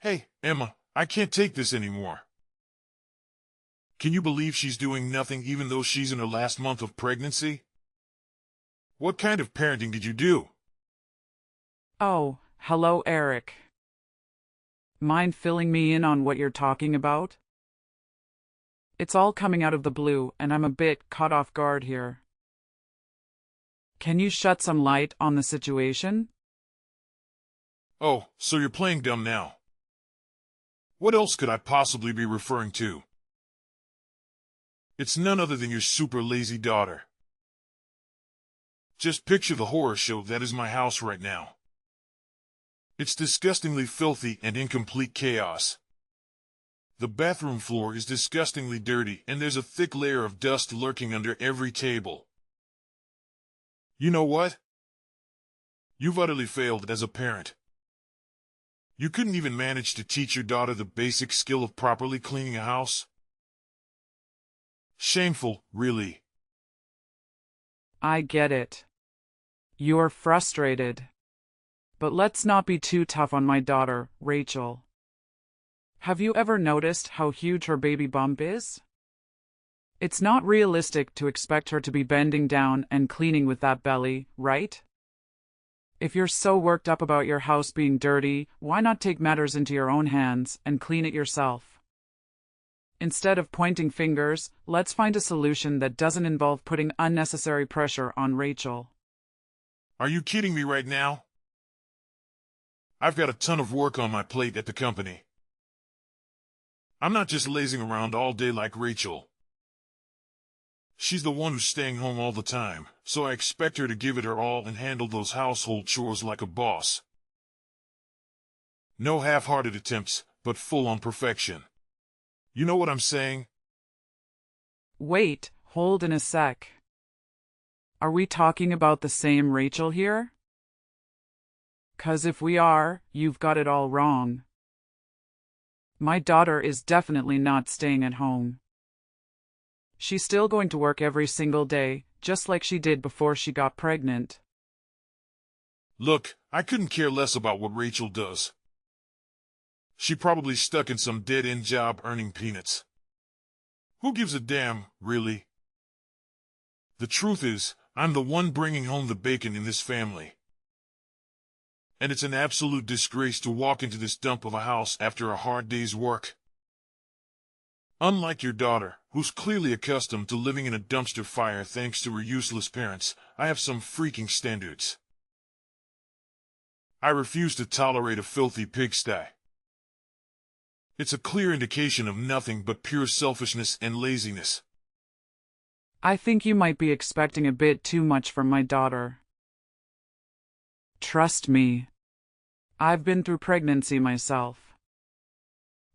Hey, Emma, I can't take this anymore. Can you believe she's doing nothing even though she's in her last month of pregnancy? What kind of parenting did you do? Oh, hello, Eric. Mind filling me in on what you're talking about? It's all coming out of the blue, and I'm a bit caught off guard here. Can you shed some light on the situation? Oh, so you're playing dumb now. What else could I possibly be referring to? It's none other than your super lazy daughter. Just picture the horror show that is my house right now. It's disgustingly filthy and in complete chaos. The bathroom floor is disgustingly dirty, and there's a thick layer of dust lurking under every table. You know what? You've utterly failed as a parent. You couldn't even manage to teach your daughter the basic skill of properly cleaning a house? Shameful, really. I get it. You're frustrated. But let's not be too tough on my daughter, Rachel. Have you ever noticed how huge her baby bump is? It's not realistic to expect her to be bending down and cleaning with that belly, right? If you're so worked up about your house being dirty, why not take matters into your own hands and clean it yourself? Instead of pointing fingers, let's find a solution that doesn't involve putting unnecessary pressure on Rachel. Are you kidding me right now? I've got a ton of work on my plate at the company. I'm not just lazing around all day like Rachel. She's the one who's staying home all the time, so I expect her to give it her all and handle those household chores like a boss. No half-hearted attempts, but full-on perfection. You know what I'm saying? Wait, hold in a sec. Are we talking about the same Rachel here? 'Cause if we are, you've got it all wrong. My daughter is definitely not staying at home. She's still going to work every single day, just like she did before she got pregnant. Look, I couldn't care less about what Rachel does. She probably stuck in some dead-end job earning peanuts. Who gives a damn, really? The truth is, I'm the one bringing home the bacon in this family. And it's an absolute disgrace to walk into this dump of a house after a hard day's work. Unlike your daughter, who's clearly accustomed to living in a dumpster fire thanks to her useless parents, I have some freaking standards. I refuse to tolerate a filthy pigsty. It's a clear indication of nothing but pure selfishness and laziness. I think you might be expecting a bit too much from my daughter. Trust me. I've been through pregnancy myself.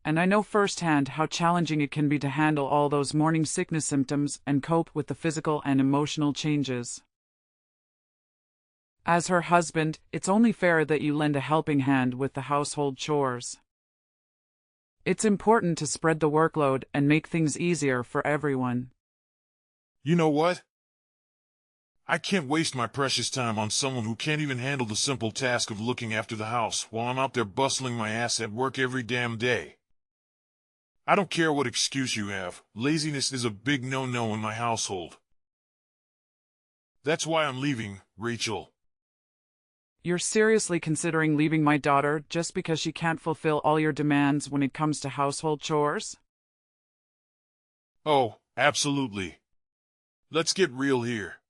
And I know firsthand how challenging it can be to handle all those morning sickness symptoms and cope with the physical and emotional changes. As her husband, it's only fair that you lend a helping hand with the household chores. It's important to spread the workload and make things easier for everyone. You know what? I can't waste my precious time on someone who can't even handle the simple task of looking after the house while I'm out there bustling my ass at work every damn day. I don't care what excuse you have, laziness is a big no-no in my household. That's why I'm leaving, Rachel. You're seriously considering leaving my daughter just because she can't fulfill all your demands when it comes to household chores? Oh, absolutely. Let's get real here.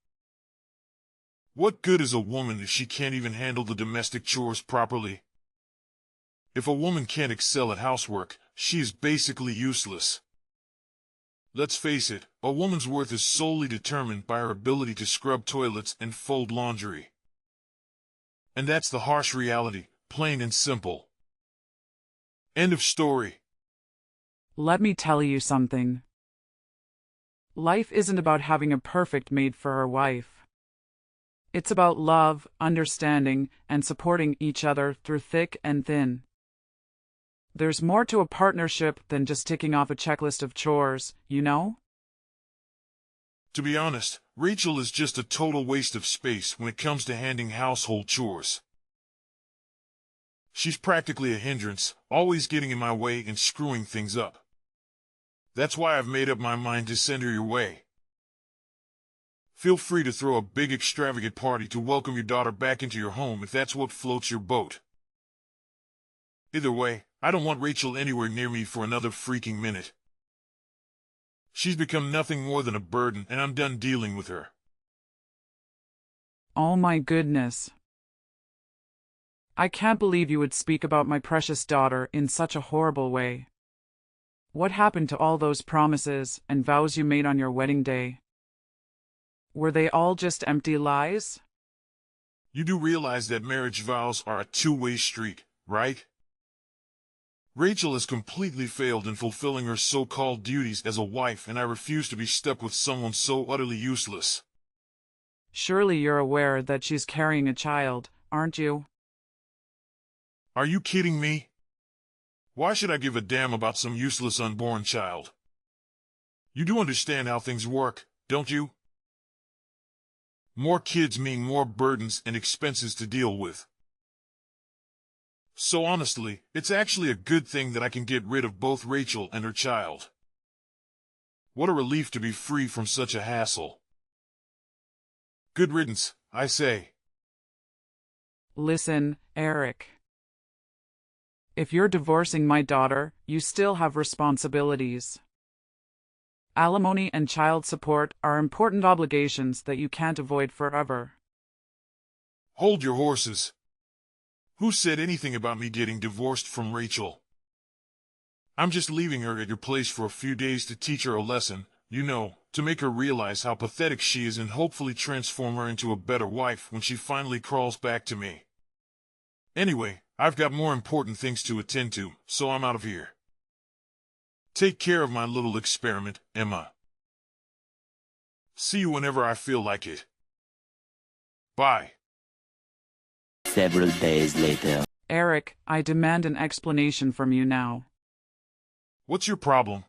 What good is a woman if she can't even handle the domestic chores properly? If a woman can't excel at housework, she is basically useless. Let's face it, a woman's worth is solely determined by her ability to scrub toilets and fold laundry. And that's the harsh reality, plain and simple. End of story. Let me tell you something. Life isn't about having a perfect maid for her wife. It's about love, understanding, and supporting each other through thick and thin. There's more to a partnership than just ticking off a checklist of chores, you know? To be honest, Rachel is just a total waste of space when it comes to handling household chores. She's practically a hindrance, always getting in my way and screwing things up. That's why I've made up my mind to send her your way. Feel free to throw a big extravagant party to welcome your daughter back into your home if that's what floats your boat. Either way, I don't want Rachel anywhere near me for another freaking minute. She's become nothing more than a burden, and I'm done dealing with her. Oh my goodness. I can't believe you would speak about my precious daughter in such a horrible way. What happened to all those promises and vows you made on your wedding day? Were they all just empty lies? You do realize that marriage vows are a two-way street, right? Rachel has completely failed in fulfilling her so-called duties as a wife, and I refuse to be stuck with someone so utterly useless. Surely you're aware that she's carrying a child, aren't you? Are you kidding me? Why should I give a damn about some useless unborn child? You do understand how things work, don't you? More kids mean more burdens and expenses to deal with. So honestly, it's actually a good thing that I can get rid of both Rachel and her child. What a relief to be free from such a hassle. Good riddance, I say. Listen, Eric. If you're divorcing my daughter, you still have responsibilities. Alimony and child support are important obligations that you can't avoid forever. Hold your horses. Who said anything about me getting divorced from Rachel? I'm just leaving her at your place for a few days to teach her a lesson, to make her realize how pathetic she is and hopefully transform her into a better wife when she finally crawls back to me. Anyway, I've got more important things to attend to, so I'm out of here. Take care of my little experiment, Emma. See you whenever I feel like it. Bye. Several days later. Eric, I demand an explanation from you now. What's your problem?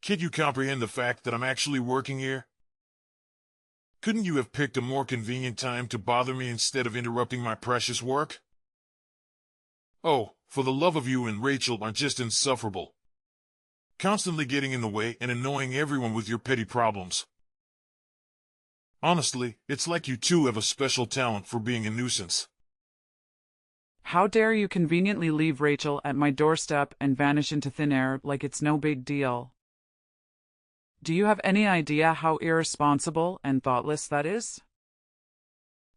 Can't you comprehend the fact that I'm actually working here? Couldn't you have picked a more convenient time to bother me instead of interrupting my precious work? Oh, for the love of you and Rachel are just insufferable. Constantly getting in the way and annoying everyone with your petty problems. Honestly, it's like you two have a special talent for being a nuisance. How dare you conveniently leave Rachel at my doorstep and vanish into thin air like it's no big deal? Do you have any idea how irresponsible and thoughtless that is?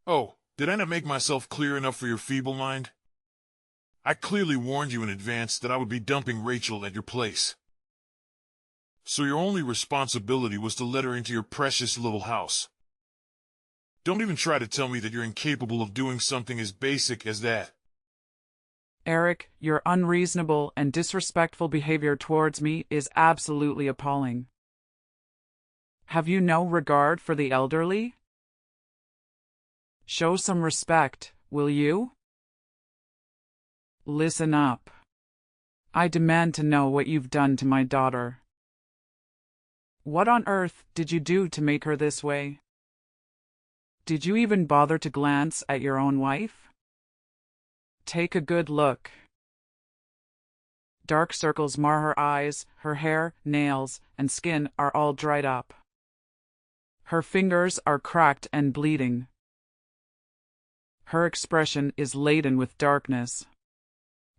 Oh, did I not make myself clear enough for your feeble mind? I clearly warned you in advance that I would be dumping Rachel at your place. So your only responsibility was to let her into your precious little house. Don't even try to tell me that you're incapable of doing something as basic as that. Eric, your unreasonable and disrespectful behavior towards me is absolutely appalling. Have you no regard for the elderly? Show some respect, will you? Listen up. I demand to know what you've done to my daughter. What on earth did you do to make her this way? Did you even bother to glance at your own wife? Take a good look. Dark circles mar her eyes, her hair, nails, and skin are all dried up. Her fingers are cracked and bleeding. Her expression is laden with darkness,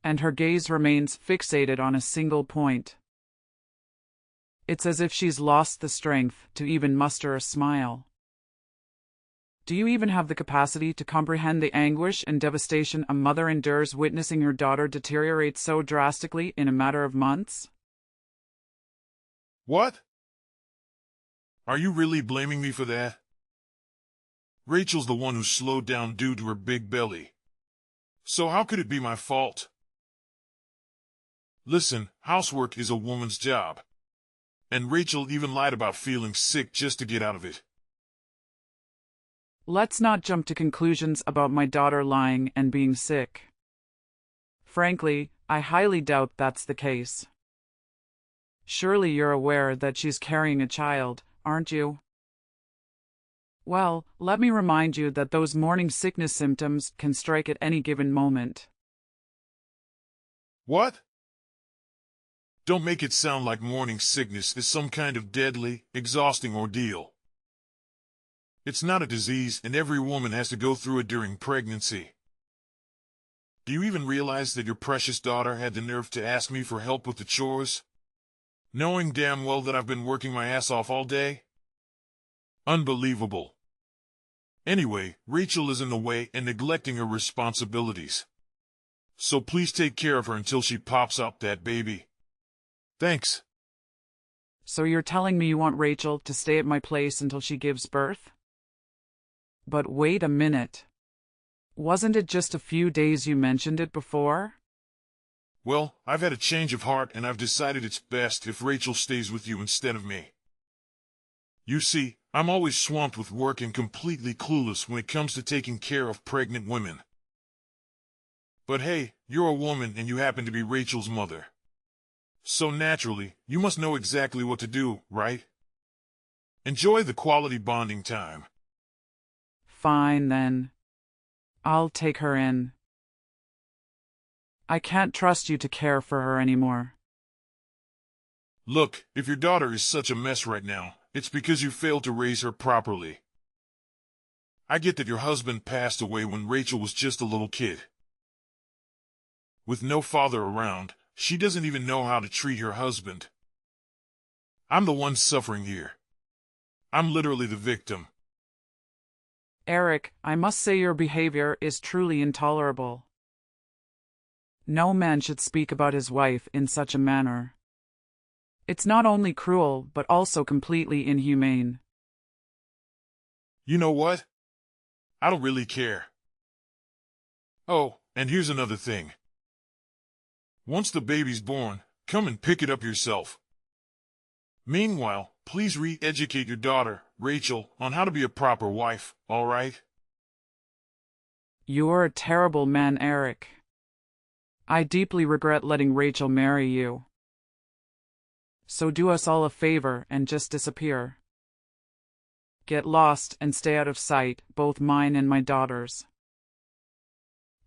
and her gaze remains fixated on a single point. It's as if she's lost the strength to even muster a smile. Do you even have the capacity to comprehend the anguish and devastation a mother endures witnessing her daughter deteriorate so drastically in a matter of months? What? Are you really blaming me for that? Rachel's the one who slowed down due to her big belly. So how could it be my fault? Listen, housework is a woman's job. And Rachel even lied about feeling sick just to get out of it. Let's not jump to conclusions about my daughter lying and being sick. Frankly, I highly doubt that's the case. Surely you're aware that she's carrying a child, aren't you? Well, let me remind you that those morning sickness symptoms can strike at any given moment. What? Don't make it sound like morning sickness is some kind of deadly, exhausting ordeal. It's not a disease, and every woman has to go through it during pregnancy. Do you even realize that your precious daughter had the nerve to ask me for help with the chores, knowing damn well that I've been working my ass off all day? Unbelievable. Anyway, Rachel is in the way and neglecting her responsibilities. So please take care of her until she pops out that baby. Thanks. So you're telling me you want Rachel to stay at my place until she gives birth? But wait a minute. Wasn't it just a few days you mentioned it before? Well, I've had a change of heart and I've decided it's best if Rachel stays with you instead of me. You see, I'm always swamped with work and completely clueless when it comes to taking care of pregnant women. But hey, you're a woman and you happen to be Rachel's mother. So naturally, you must know exactly what to do, right? Enjoy the quality bonding time. Fine then. I'll take her in. I can't trust you to care for her anymore. Look, if your daughter is such a mess right now, it's because you failed to raise her properly. I get that your husband passed away when Rachel was just a little kid. With no father around, she doesn't even know how to treat her husband. I'm the one suffering here. I'm literally the victim. Eric, I must say your behavior is truly intolerable. No man should speak about his wife in such a manner. It's not only cruel, but also completely inhumane. You know what? I don't really care. Oh, and here's another thing. Once the baby's born, come and pick it up yourself. Meanwhile, please re-educate your daughter, Rachel, on how to be a proper wife, all right? You're a terrible man, Eric. I deeply regret letting Rachel marry you. So do us all a favor and just disappear. Get lost and stay out of sight, both mine and my daughter's.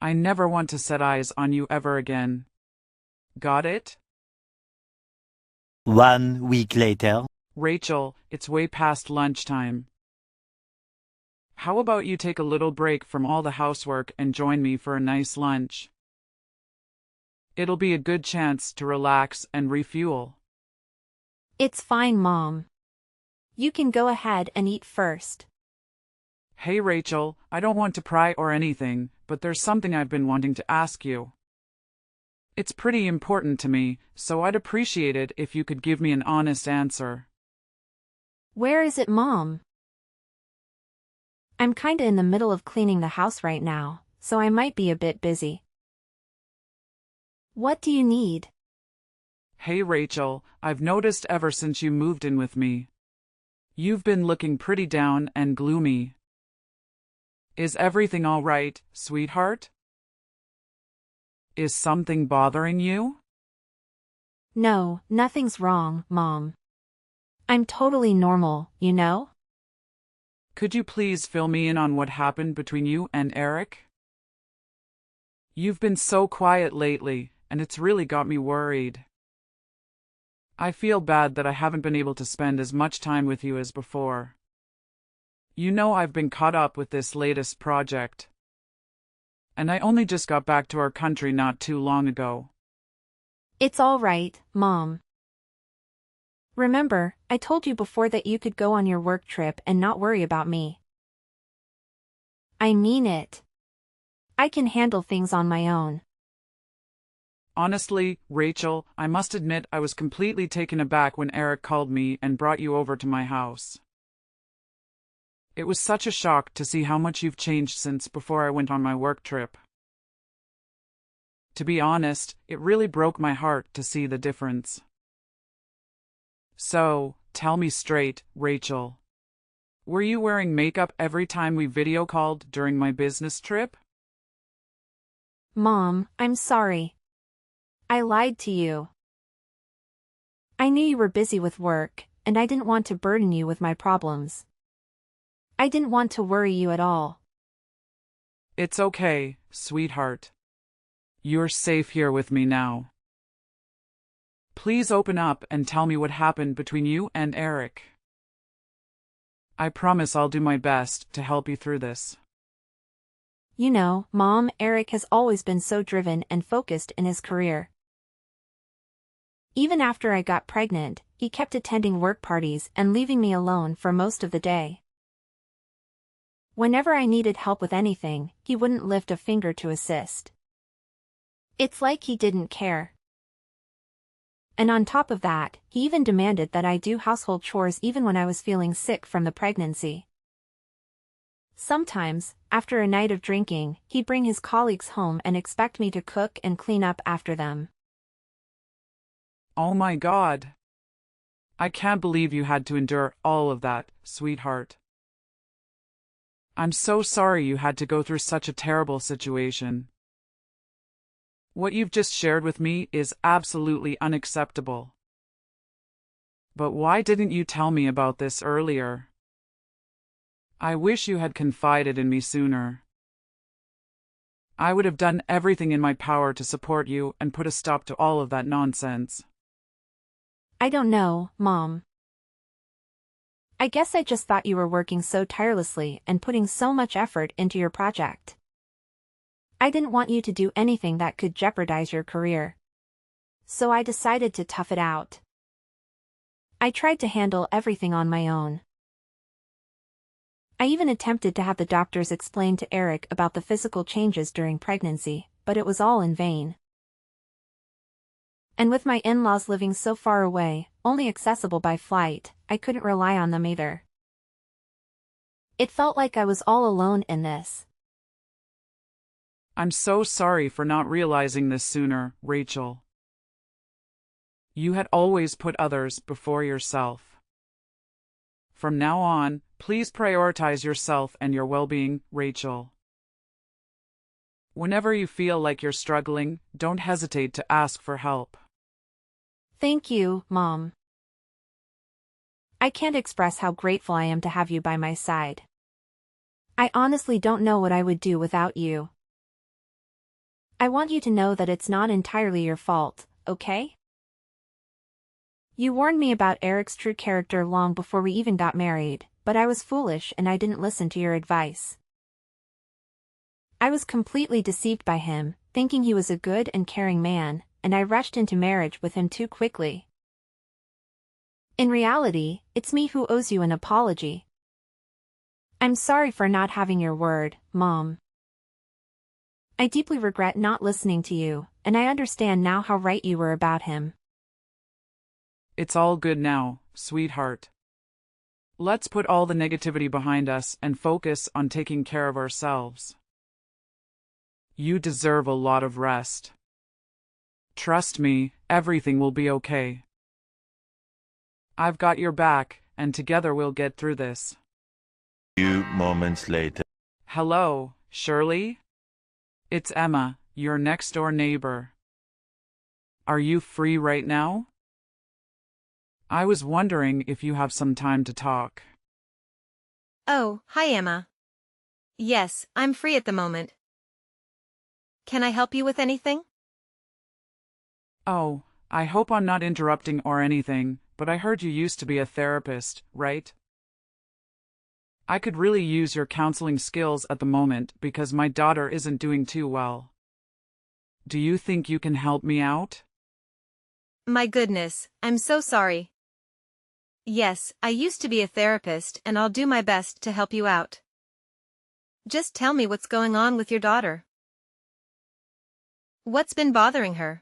I never want to set eyes on you ever again. Got it? 1 week later. Rachel, it's way past lunchtime. How about you take a little break from all the housework and join me for a nice lunch? It'll be a good chance to relax and refuel. It's fine, Mom. You can go ahead and eat first. Hey Rachel, I don't want to pry or anything, but there's something I've been wanting to ask you. It's pretty important to me, so I'd appreciate it if you could give me an honest answer. Where is it, Mom? I'm kinda in the middle of cleaning the house right now, so I might be a bit busy. What do you need? Hey Rachel, I've noticed ever since you moved in with me, you've been looking pretty down and gloomy. Is everything all right, sweetheart? Is something bothering you? No, nothing's wrong, Mom. I'm totally normal, you know? Could you please fill me in on what happened between you and Eric? You've been so quiet lately, and it's really got me worried. I feel bad that I haven't been able to spend as much time with you as before. You know I've been caught up with this latest project. And I only just got back to our country not too long ago. It's all right, Mom. Remember, I told you before that you could go on your work trip and not worry about me. I mean it. I can handle things on my own. Honestly, Rachel, I must admit I was completely taken aback when Eric called me and brought you over to my house. It was such a shock to see how much you've changed since before I went on my work trip. To be honest, it really broke my heart to see the difference. So, tell me straight, Rachel. Were you wearing makeup every time we video called during my business trip? Mom, I'm sorry. I lied to you. I knew you were busy with work, and I didn't want to burden you with my problems. I didn't want to worry you at all. It's okay, sweetheart. You're safe here with me now. Please open up and tell me what happened between you and Eric. I promise I'll do my best to help you through this. You know, Mom, Eric has always been so driven and focused in his career. Even after I got pregnant, he kept attending work parties and leaving me alone for most of the day. Whenever I needed help with anything, he wouldn't lift a finger to assist. It's like he didn't care. And on top of that, he even demanded that I do household chores even when I was feeling sick from the pregnancy. Sometimes, after a night of drinking, he'd bring his colleagues home and expect me to cook and clean up after them. Oh my God. I can't believe you had to endure all of that, sweetheart. I'm so sorry you had to go through such a terrible situation. What you've just shared with me is absolutely unacceptable. But why didn't you tell me about this earlier? I wish you had confided in me sooner. I would have done everything in my power to support you and put a stop to all of that nonsense. I don't know, Mom. I guess I just thought you were working so tirelessly and putting so much effort into your project. I didn't want you to do anything that could jeopardize your career. So I decided to tough it out. I tried to handle everything on my own. I even attempted to have the doctors explain to Eric about the physical changes during pregnancy, but it was all in vain. And with my in-laws living so far away, only accessible by flight, I couldn't rely on them either. It felt like I was all alone in this. I'm so sorry for not realizing this sooner, Rachel. You had always put others before yourself. From now on, please prioritize yourself and your well-being, Rachel. Whenever you feel like you're struggling, don't hesitate to ask for help. Thank you, Mom. I can't express how grateful I am to have you by my side. I honestly don't know what I would do without you. I want you to know that it's not entirely your fault, okay? You warned me about Eric's true character long before we even got married, but I was foolish and I didn't listen to your advice. I was completely deceived by him, thinking he was a good and caring man, and I rushed into marriage with him too quickly. In reality, it's me who owes you an apology. I'm sorry for not having your word, Mom. I deeply regret not listening to you, and I understand now how right you were about him. It's all good now, sweetheart. Let's put all the negativity behind us and focus on taking care of ourselves. You deserve a lot of rest. Trust me, everything will be okay. I've got your back, and together we'll get through this. Few moments later. Hello, Shirley? It's Emma, your next-door neighbor. Are you free right now? I was wondering if you have some time to talk. Oh, hi Emma. Yes, I'm free at the moment. Can I help you with anything? Oh, I hope I'm not interrupting or anything, but I heard you used to be a therapist, right? I could really use your counseling skills at the moment because my daughter isn't doing too well. Do you think you can help me out? My goodness, I'm so sorry. Yes, I used to be a therapist and I'll do my best to help you out. Just tell me what's going on with your daughter. What's been bothering her?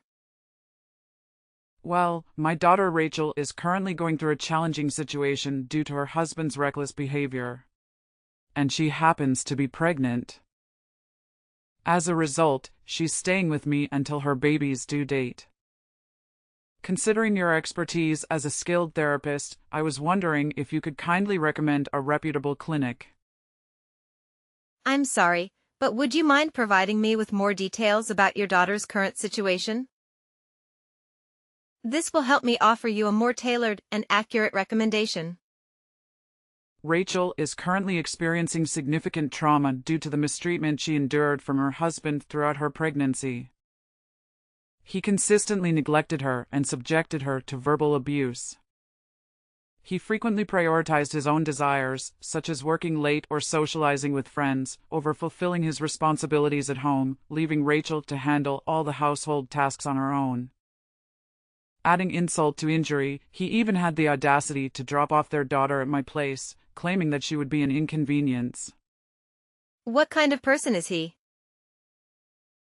Well, my daughter Rachel is currently going through a challenging situation due to her husband's reckless behavior. And she happens to be pregnant. As a result, she's staying with me until her baby's due date. Considering your expertise as a skilled therapist, I was wondering if you could kindly recommend a reputable clinic. I'm sorry, but would you mind providing me with more details about your daughter's current situation? This will help me offer you a more tailored and accurate recommendation. Rachel is currently experiencing significant trauma due to the mistreatment she endured from her husband throughout her pregnancy. He consistently neglected her and subjected her to verbal abuse. He frequently prioritized his own desires, such as working late or socializing with friends, over fulfilling his responsibilities at home, leaving Rachel to handle all the household tasks on her own. Adding insult to injury, he even had the audacity to drop off their daughter at my place, claiming that she would be an inconvenience. What kind of person is he?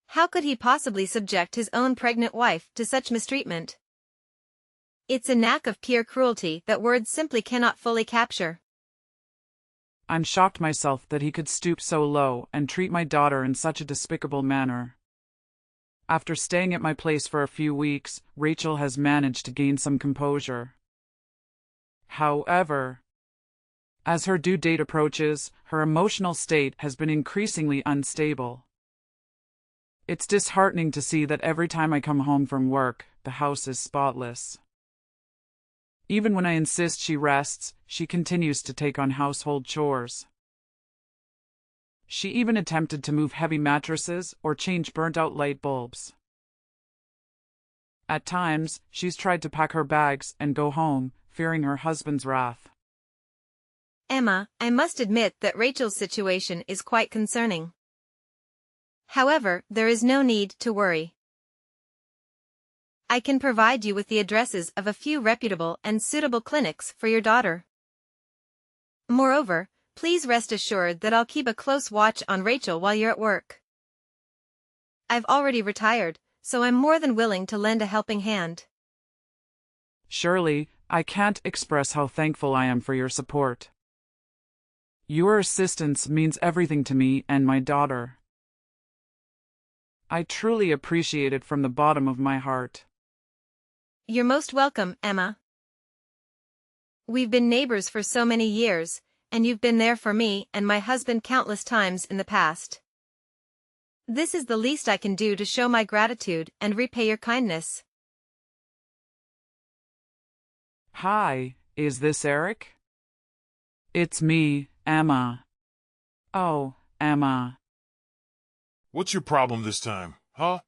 How could he possibly subject his own pregnant wife to such mistreatment? It's a knack of pure cruelty that words simply cannot fully capture. I'm shocked myself that he could stoop so low and treat my daughter in such a despicable manner. After staying at my place for a few weeks, Rachel has managed to gain some composure. However, as her due date approaches, her emotional state has been increasingly unstable. It's disheartening to see that every time I come home from work, the house is spotless. Even when I insist she rests, she continues to take on household chores. She even attempted to move heavy mattresses or change burnt-out light bulbs. At times, she's tried to pack her bags and go home, fearing her husband's wrath. Emma, I must admit that Rachel's situation is quite concerning. However, there is no need to worry. I can provide you with the addresses of a few reputable and suitable clinics for your daughter. Moreover, please rest assured that I'll keep a close watch on Rachel while you're at work. I've already retired, so I'm more than willing to lend a helping hand. Shirley, I can't express how thankful I am for your support. Your assistance means everything to me and my daughter. I truly appreciate it from the bottom of my heart. You're most welcome, Emma. We've been neighbors for so many years, and you've been there for me and my husband countless times in the past. This is the least I can do to show my gratitude and repay your kindness. Hi, is this Eric? It's me, Emma. Oh, Emma. What's your problem this time, huh?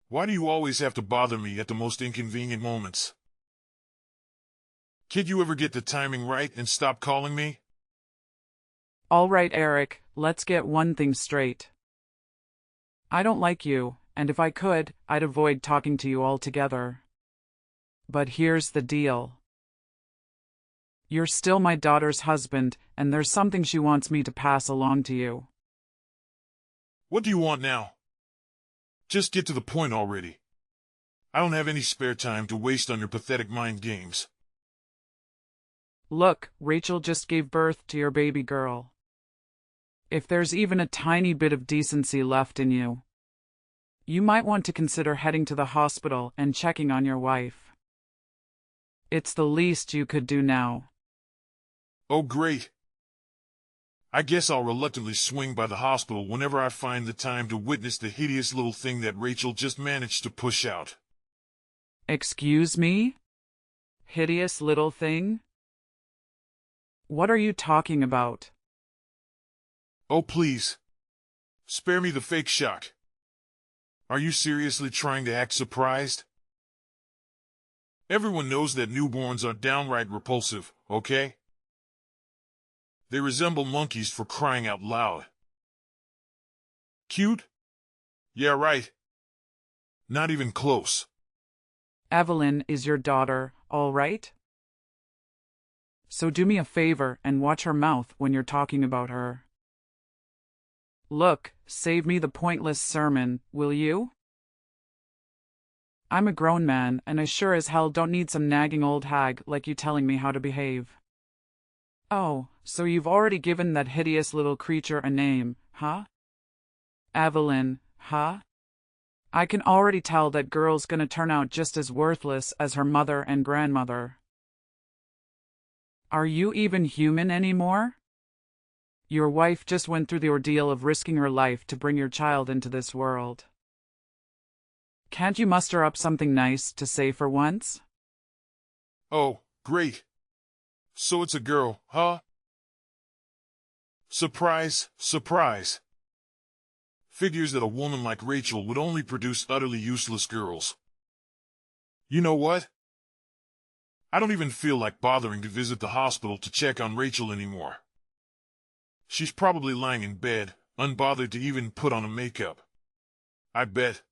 Why do you always have to bother me at the most inconvenient moments? Can't you ever get the timing right and stop calling me? All right, Eric, let's get one thing straight. I don't like you, and if I could, I'd avoid talking to you altogether. But here's the deal. You're still my daughter's husband, and there's something she wants me to pass along to you. What do you want now? Just get to the point already. I don't have any spare time to waste on your pathetic mind games. Look, Rachel just gave birth to your baby girl. If there's even a tiny bit of decency left in you, you might want to consider heading to the hospital and checking on your wife. It's the least you could do now. Oh, great. I guess I'll reluctantly swing by the hospital whenever I find the time to witness the hideous little thing that Rachel just managed to push out. Excuse me? Hideous little thing? What are you talking about? Oh, please. Spare me the fake shock. Are you seriously trying to act surprised? Everyone knows that newborns are downright repulsive, okay? They resemble monkeys for crying out loud. Cute? Yeah, right. Not even close. Evelyn is your daughter, all right? So do me a favor and watch her mouth when you're talking about her. Look, save me the pointless sermon, will you? I'm a grown man, and I sure as hell don't need some nagging old hag like you telling me how to behave. Oh, so you've already given that hideous little creature a name, huh? Evelyn, huh? I can already tell that girl's gonna turn out just as worthless as her mother and grandmother. Are you even human anymore? Your wife just went through the ordeal of risking her life to bring your child into this world. Can't you muster up something nice to say for once? Oh, great. So it's a girl, huh? Surprise, surprise. Figures that a woman like Rachel would only produce utterly useless girls. You know what? I don't even feel like bothering to visit the hospital to check on Rachel anymore. She's probably lying in bed, unbothered to even put on a makeup. I bet.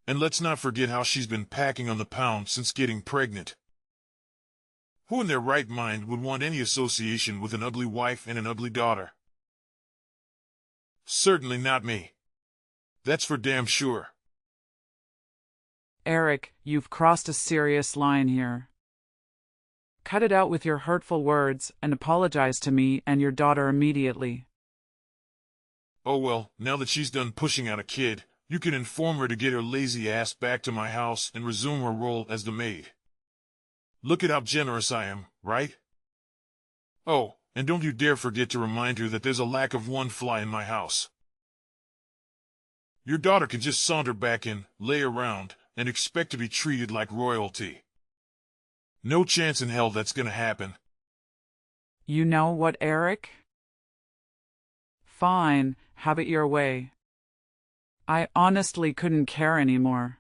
And let's not forget how she's been packing on the pound since getting pregnant. Who in their right mind would want any association with an ugly wife and an ugly daughter? Certainly not me. That's for damn sure. Eric, you've crossed a serious line here. Cut it out with your hurtful words and apologize to me and your daughter immediately. Oh well, now that she's done pushing out a kid, you can inform her to get her lazy ass back to my house and resume her role as the maid. Look at how generous I am, right? Oh, and don't you dare forget to remind her that there's a lack of one fly in my house. Your daughter can just saunter back in, lay around, and expect to be treated like royalty. No chance in hell that's gonna happen. You know what, Eric? Fine, have it your way. I honestly couldn't care anymore.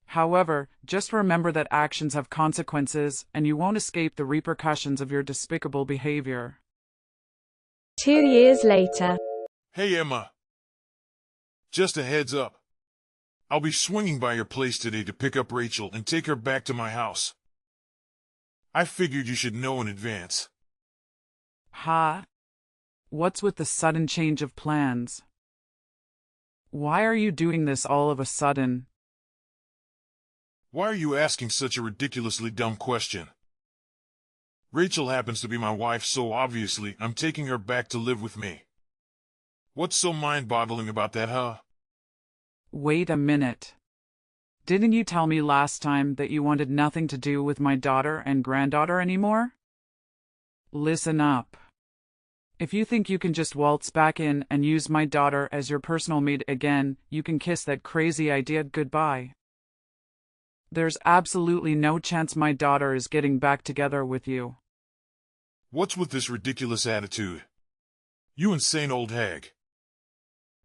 However, just remember that actions have consequences, and you won't escape the repercussions of your despicable behavior. 2 years later. Hey Emma. Just a heads up. I'll be swinging by your place today to pick up Rachel and take her back to my house. I figured you should know in advance. Ha? What's with the sudden change of plans? Why are you doing this all of a sudden? Why are you asking such a ridiculously dumb question? Rachel happens to be my wife, so obviously I'm taking her back to live with me. What's so mind-boggling about that, huh? Wait a minute. Didn't you tell me last time that you wanted nothing to do with my daughter and granddaughter anymore? Listen up. If you think you can just waltz back in and use my daughter as your personal maid again, you can kiss that crazy idea goodbye. There's absolutely no chance my daughter is getting back together with you. What's with this ridiculous attitude? You insane old hag.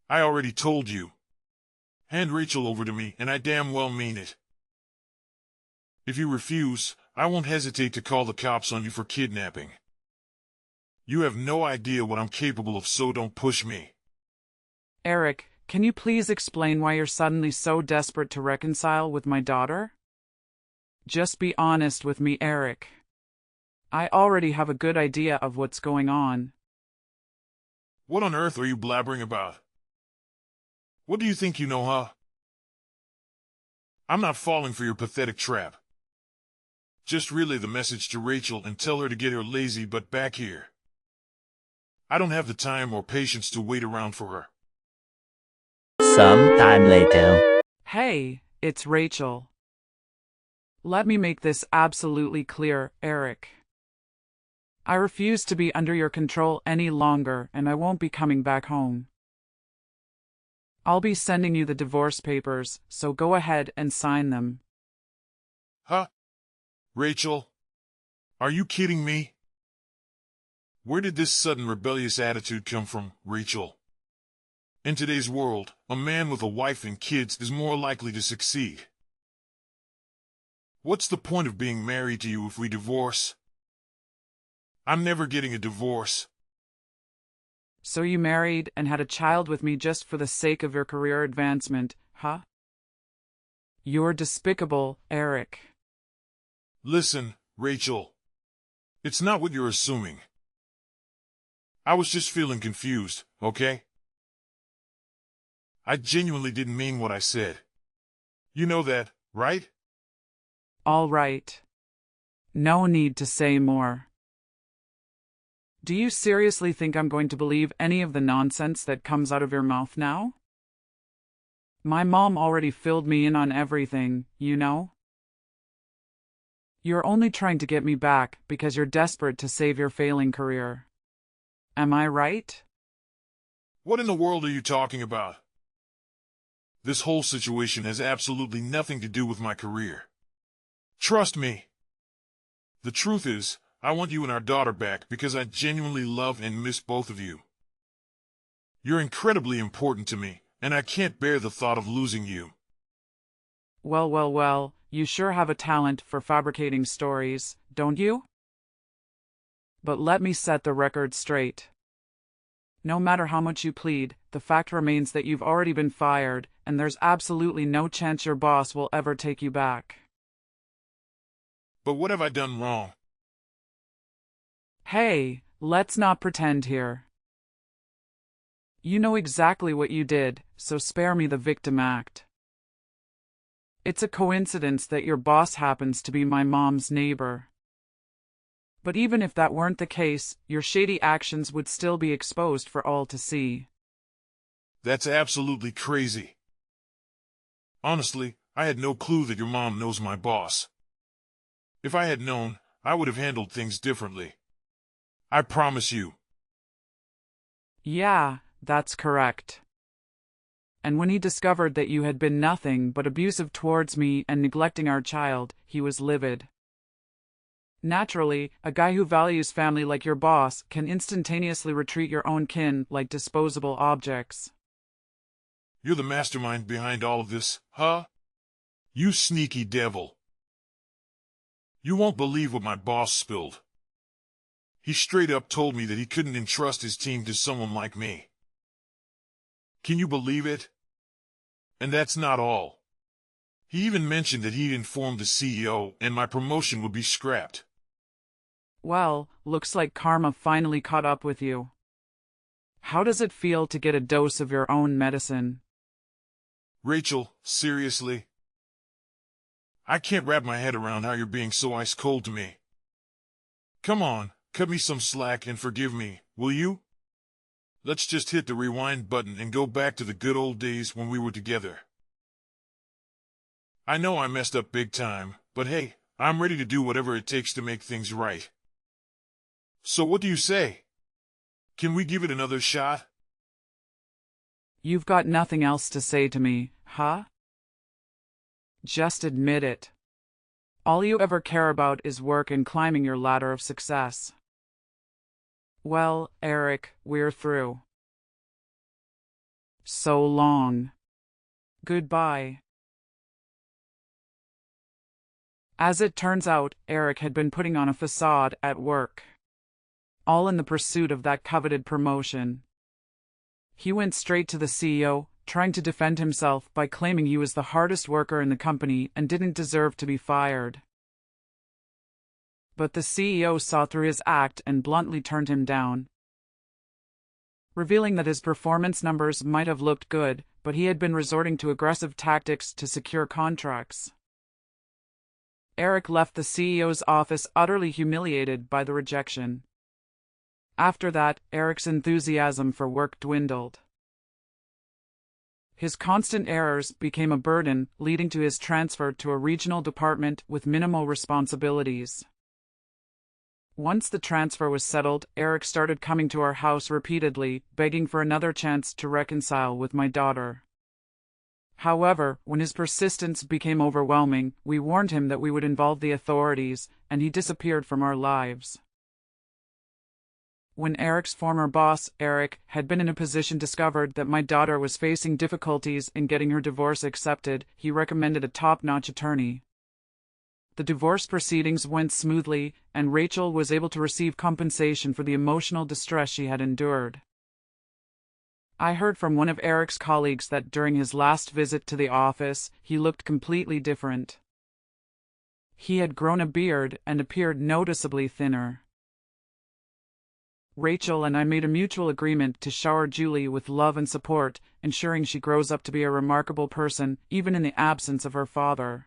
I already told you. Hand Rachel over to me, and I damn well mean it. If you refuse, I won't hesitate to call the cops on you for kidnapping. You have no idea what I'm capable of, so don't push me. Eric, can you please explain why you're suddenly so desperate to reconcile with my daughter? Just be honest with me, Eric. I already have a good idea of what's going on. What on earth are you blabbering about? What do you think you know, huh? I'm not falling for your pathetic trap. Just relay the message to Rachel and tell her to get her lazy butt back here. I don't have the time or patience to wait around for her. Some time later. Hey, it's Rachel. Let me make this absolutely clear, Eric. I refuse to be under your control any longer, and I won't be coming back home. I'll be sending you the divorce papers, so go ahead and sign them. Huh? Rachel? Are you kidding me? Where did this sudden rebellious attitude come from, Rachel? In today's world, a man with a wife and kids is more likely to succeed. What's the point of being married to you if we divorce? I'm never getting a divorce. So you married and had a child with me just for the sake of your career advancement, huh? You're despicable, Eric. Listen, Rachel. It's not what you're assuming. I was just feeling confused, okay? I genuinely didn't mean what I said. You know that, right? All right. No need to say more. Do you seriously think I'm going to believe any of the nonsense that comes out of your mouth now? My mom already filled me in on everything, you know? You're only trying to get me back because you're desperate to save your failing career. Am I right? What in the world are you talking about? This whole situation has absolutely nothing to do with my career. Trust me. The truth is, I want you and our daughter back because I genuinely love and miss both of you. You're incredibly important to me, and I can't bear the thought of losing you. Well, well, well, you sure have a talent for fabricating stories, don't you? But let me set the record straight. No matter how much you plead, the fact remains that you've already been fired, and there's absolutely no chance your boss will ever take you back. But what have I done wrong? Hey, let's not pretend here. You know exactly what you did, so spare me the victim act. It's a coincidence that your boss happens to be my mom's neighbor. But even if that weren't the case, your shady actions would still be exposed for all to see. That's absolutely crazy. Honestly, I had no clue that your mom knows my boss. If I had known, I would have handled things differently. I promise you. Yeah, that's correct. And when he discovered that you had been nothing but abusive towards me and neglecting our child, he was livid. Naturally, a guy who values family like your boss can instantaneously retreat your own kin like disposable objects. You're the mastermind behind all of this, huh? You sneaky devil. You won't believe what my boss spilled. He straight up told me that he couldn't entrust his team to someone like me. Can you believe it? And that's not all. He even mentioned that he'd informed the CEO and my promotion would be scrapped. Well, looks like karma finally caught up with you. How does it feel to get a dose of your own medicine? Rachel, seriously? I can't wrap my head around how you're being so ice cold to me. Come on, cut me some slack and forgive me, will you? Let's just hit the rewind button and go back to the good old days when we were together. I know I messed up big time, but hey, I'm ready to do whatever it takes to make things right. So what do you say? Can we give it another shot? You've got nothing else to say to me, huh? Just admit it. All you ever care about is work and climbing your ladder of success. Well, Eric, we're through. So long. Goodbye. As it turns out, Eric had been putting on a facade at work, all in the pursuit of that coveted promotion. He went straight to the CEO, trying to defend himself by claiming he was the hardest worker in the company and didn't deserve to be fired. But the CEO saw through his act and bluntly turned him down, revealing that his performance numbers might have looked good, but he had been resorting to aggressive tactics to secure contracts. Eric left the CEO's office utterly humiliated by the rejection. After that, Eric's enthusiasm for work dwindled. His constant errors became a burden, leading to his transfer to a regional department with minimal responsibilities. Once the transfer was settled, Eric started coming to our house repeatedly, begging for another chance to reconcile with my daughter. However, when his persistence became overwhelming, we warned him that we would involve the authorities, and he disappeared from our lives. When Eric's former boss, Eric, had been in a position discovered that my daughter was facing difficulties in getting her divorce accepted, he recommended a top-notch attorney. The divorce proceedings went smoothly, and Rachel was able to receive compensation for the emotional distress she had endured. I heard from one of Eric's colleagues that during his last visit to the office, he looked completely different. He had grown a beard and appeared noticeably thinner. Rachel and I made a mutual agreement to shower Julie with love and support, ensuring she grows up to be a remarkable person, even in the absence of her father.